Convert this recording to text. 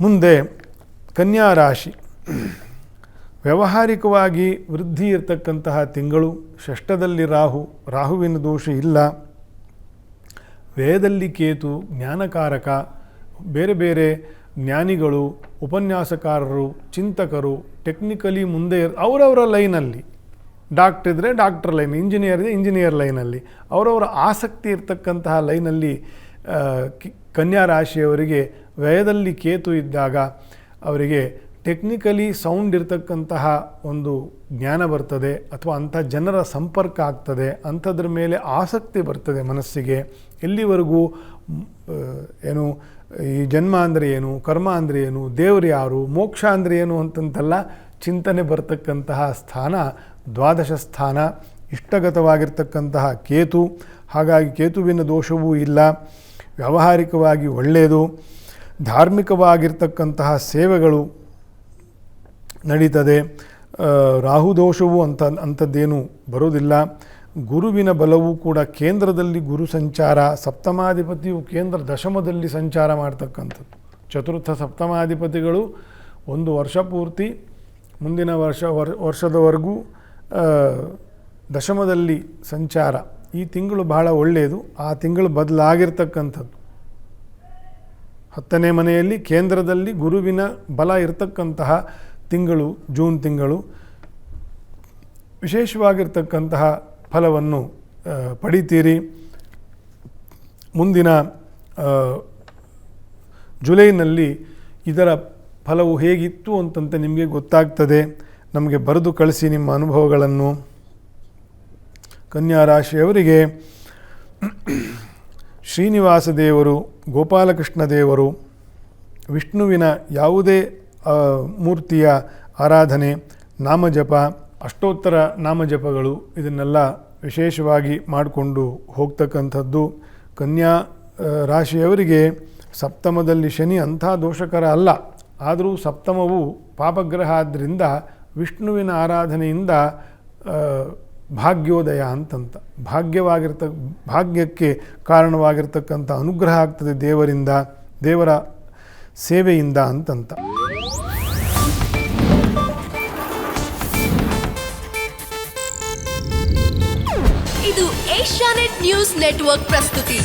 ಮುಂದೆ ಕನ್ಯಾ ರಾಶಿ. ವ್ಯಾವಹಾರಿಕವಾಗಿ ವೃದ್ಧಿ ಇರತಕ್ಕಂತಹ ತಿಂಗಳು. ಷಷ್ಠದಲ್ಲಿ ರಾಹುವಿನ ದೋಷ ಇಲ್ಲ. ವ್ಯಯದಲ್ಲಿ ಕೇತು, ಜ್ಞಾನಕಾರಕ. ಬೇರೆ ಬೇರೆ ಜ್ಞಾನಿಗಳು, ಉಪನ್ಯಾಸಕಾರರು, ಚಿಂತಕರು ಟೆಕ್ನಿಕಲಿ ಮುಂದೆ ಅವರವರ ಲೈನಲ್ಲಿ, ಡಾಕ್ಟರ್ ಇದ್ದರೆ ಡಾಕ್ಟರ್ ಲೈನ್, ಇಂಜಿನಿಯರ್ ಇದ್ದರೆ ಇಂಜಿನಿಯರ್ ಲೈನಲ್ಲಿ, ಅವರವರ ಆಸಕ್ತಿ ಇರತಕ್ಕಂತಹ ಲೈನಲ್ಲಿ ಕನ್ಯಾ ರಾಶಿಯವರಿಗೆ ವ್ಯಯದಲ್ಲಿ ಕೇತು ಇದ್ದಾಗ ಅವರಿಗೆ ಟೆಕ್ನಿಕಲಿ ಸೌಂಡ್ ಇರತಕ್ಕಂತಹ ಒಂದು ಜ್ಞಾನ ಬರ್ತದೆ, ಅಥವಾ ಅಂಥ ಜನರ ಸಂಪರ್ಕ ಆಗ್ತದೆ, ಅಂಥದ್ರ ಮೇಲೆ ಆಸಕ್ತಿ ಬರ್ತದೆ ಮನಸ್ಸಿಗೆ. ಎಲ್ಲಿವರೆಗೂ ಏನು ಈ ಜನ್ಮ ಅಂದರೆ ಏನು, ಕರ್ಮ ಅಂದರೆ ಏನು, ದೇವರು ಯಾರು, ಮೋಕ್ಷ ಅಂದರೆ ಏನು ಅಂತಂತೆಲ್ಲ ಚಿಂತನೆ ಬರ್ತಕ್ಕಂತಹ ಸ್ಥಾನ ದ್ವಾದಶ ಸ್ಥಾನ, ಇಷ್ಟಗತವಾಗಿರ್ತಕ್ಕಂತಹ ಕೇತು. ಹಾಗಾಗಿ ಕೇತುವಿನ ದೋಷವೂ ಇಲ್ಲ. ವ್ಯಾವಹಾರಿಕವಾಗಿ ಒಳ್ಳೆಯದು. ಧಾರ್ಮಿಕವಾಗಿರ್ತಕ್ಕಂತಹ ಸೇವೆಗಳು ನಡೀತದೆ. ರಾಹುದೋಷವು ಅಂಥದ್ದೇನು ಬರೋದಿಲ್ಲ. ಗುರುವಿನ ಬಲವೂ ಕೂಡ ಕೇಂದ್ರದಲ್ಲಿ ಗುರು ಸಂಚಾರ, ಸಪ್ತಮಾಧಿಪತಿಯು ಕೇಂದ್ರ ದಶಮದಲ್ಲಿ ಸಂಚಾರ ಮಾಡ್ತಕ್ಕಂಥದ್ದು. ಚತುರ್ಥ ಸಪ್ತಮಾಧಿಪತಿಗಳು ಒಂದು ವರ್ಷ ಪೂರ್ತಿ ಮುಂದಿನ ವರ್ಷದವರೆಗೂ ದಶಮದಲ್ಲಿ ಸಂಚಾರ. ಈ ತಿಂಗಳು ಬಹಳ ಒಳ್ಳೆಯದು. ಆ ತಿಂಗಳು ಬದಲಾಗಿರ್ತಕ್ಕಂಥದ್ದು. 10ನೇ ಮನೆಯಲ್ಲಿ ಕೇಂದ್ರದಲ್ಲಿ ಗುರುವಿನ ಬಲ ಇರತಕ್ಕಂತಹ ತಿಂಗಳು ಜೂನ್ ತಿಂಗಳು. ವಿಶೇಷವಾಗಿರ್ತಕ್ಕಂತಹ ಫಲವನ್ನು ಪಡಿತೀರಿ. ಮುಂದಿನ ಜುಲೈನಲ್ಲಿ ಇದರ ಫಲವು ಹೇಗಿತ್ತು ಅಂತಂತೆ ನಿಮಗೆ ಗೊತ್ತಾಗ್ತದೆ. ನಮಗೆ ಬರೆದು ಕಳಿಸಿ ನಿಮ್ಮ ಅನುಭವಗಳನ್ನು. ಕನ್ಯಾ ರಾಶಿಯವರಿಗೆ ಶ್ರೀನಿವಾಸ ದೇವರು, ಗೋಪಾಲಕೃಷ್ಣ ದೇವರು, ವಿಷ್ಣುವಿನ ಯಾವುದೇ ಮೂರ್ತಿಯ ಆರಾಧನೆ, ನಾಮಜಪ, ಅಷ್ಟೋತ್ತರ ನಾಮಜಪಗಳು ಇದನ್ನೆಲ್ಲ ವಿಶೇಷವಾಗಿ ಮಾಡಿಕೊಂಡು ಹೋಗ್ತಕ್ಕಂಥದ್ದು. ಕನ್ಯಾ ರಾಶಿಯವರಿಗೆ ಸಪ್ತಮದಲ್ಲಿ ಶನಿ ಅಂಥ ದೋಷಕರ ಅಲ್ಲ. ಆದರೂ ಸಪ್ತಮವು ಪಾಪಗ್ರಹ ಆದ್ದರಿಂದ ವಿಷ್ಣುವಿನ ಆರಾಧನೆಯಿಂದ ಭಾಗ್ಯೋದಯ ಅಂತಂತ, ಭಾಗ್ಯಕ್ಕೆ ಕಾರಣವಾಗಿರ್ತಕ್ಕಂಥ ಅನುಗ್ರಹ ಆಗ್ತದೆ ದೇವರಿಂದ, ದೇವರ ಸೇವೆಯಿಂದ ಅಂತಂತ. ಇದು ಏಷ್ಯಾನೆಟ್ ನ್ಯೂಸ್ ನೆಟ್ವರ್ಕ್ ಪ್ರಸ್ತುತಿ.